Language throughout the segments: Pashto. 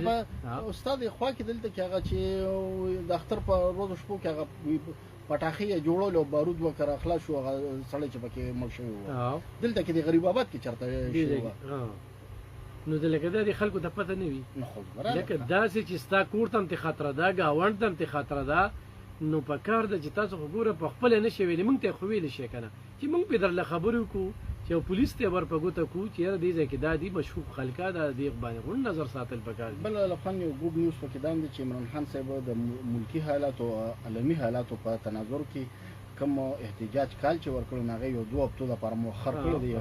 استاد خوا کې دلته کې هغه چې د اختر په ورځ شپو کې هغه پټاخي جوړول او بارود وکړه خلاص شو هغه سړی چې پکې مړ شوی و دلته کې د غریب آباد کې چرته شوی نو دلته د خلکو د پته نه وي لکه داسې چې ستا کور ته ته خطر ده گاوند ته ته خطر ده نو په کار د چې تاسو وګوره په خپل نه شوي موږ ته خو ویل شي کنه چې موږ په درله خبرو کو چې پولیس ته ور پګوته کو چې دې ځکه دا دی مشکوک خلکا د دې باندې غون نظر ساتل پکار بل لفن یو ګوګ نیوز پکې دا چې عمران خان صاحب د ملکی حالات او عالمي حالات په تناظر کې کوم احتجاج کال چې ورکړو هغه یو 2 هفتو لپاره مؤخر کړی دی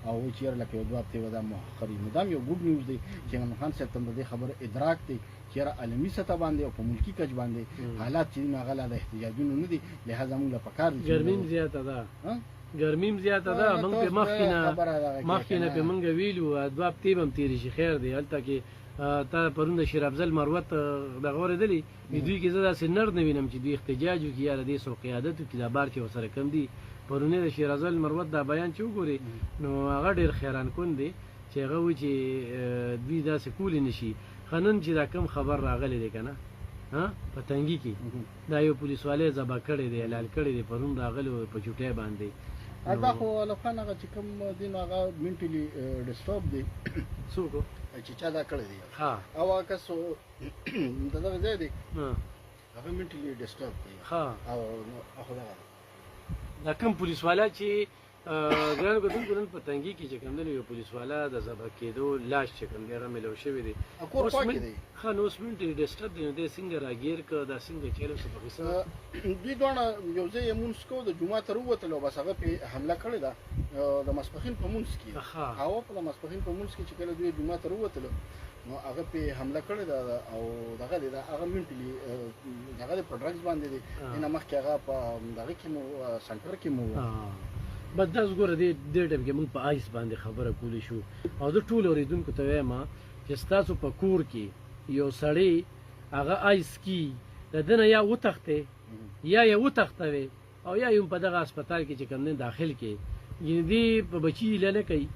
او چې لکه یو 2 هفتې ودا مؤخر دی دا یو ګوګ نیوز دی چې عمران خان صاحب ته د خبر ادراک دی چې عالمي سطح باندې او په ملکی کچ باندې حالات چې هغه له احتجاجونو نه دي لہذا موږ په کار دي ګرمیم زیاته ده ګرمیم زیاته ده موږ په مخکینه په موږ ویلو ادواب تیبم تیری شي خیر دی هلته کې تا پرونده شیر افضل مروت د غوړې دلی دوی کې زدا سنر نه وینم چې دوی احتجاج وکړي یا د سو قیادت کې د بار کې وسره کم دي پرونه د شیر افضل مروت دا بیان چې وګوري نو هغه ډیر خیران کون دي چې هغه و چې دوی دا سکول نشي قانون چې دا کم خبر راغلی دی کنه ها پتنګي کې دا یو پولیس والے زبا کړی دی اعلان کړی دی پرون راغلی په چټه باندې دا خو لفن هغه چې کوم دین هغه منټلی ډیسټرب دی څوک چې چا دا کړی دی ها او هغه څو دغه ځای دی هغه منټلی ډیسټرب دی ها او خو دا کوم پولیس والا چې ګران کوم ګران پتنګي کې چې کوم دی یو پولیس والا د زبا کېدو لاش چې کوم دی رملو شوی دی اوس منټ خا نو اوس منټلی ډیسټرب دی د څنګه راګیر ک دا څنګه چیرې څه په قصه دوی دونه یو ځای مونږ کو د جمعه تر وته لو بس هغه په حمله کړی دا د مسپخین په مونږ کې او په مسپخین په مونږ کې چې کله دوی جمعه تر وته نو هغه په حمله کړی دا او دغه دی دا هغه منټلی هغه په ډرګز باندې دی نه مخکې هغه په دغه کې مو سنټر کې مو بس دا وګوره دې ټیم کې موږ په آیس باندې خبره کولی شو او د ټول اوریدونکو ته وایم چې تاسو په کور کې یو سړی هغه آیس کې د دنه یا وتخته یا یو وتختوي او یا یو په دغه هسپتال کې چې کوم نه داخل کې یعنی دی په بچی لنه کوي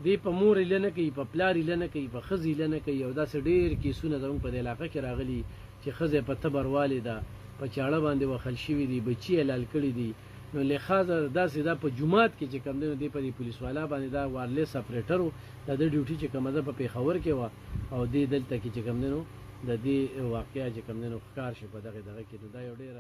دی په مور لنه کوي په پلاری لنه کوي په خزي لنه کوي او دا ډېر کیسونه زموږ په علاقه کې راغلي چې خزه په تبر والده په چاړه باندې وخل شوی دی بچی لال کړی دی نو لخوا دا سیدا په جمعات کې چې کوم دی په پولیس والا باندې دا وارلیس اپریټر د ډیوټي چې کومه ده په پیښور کې و او دی دلته کې چې کوم دی نو د دې واقعیا چې کوم دی نو ښکار شي په دغه کې دا یو ډېر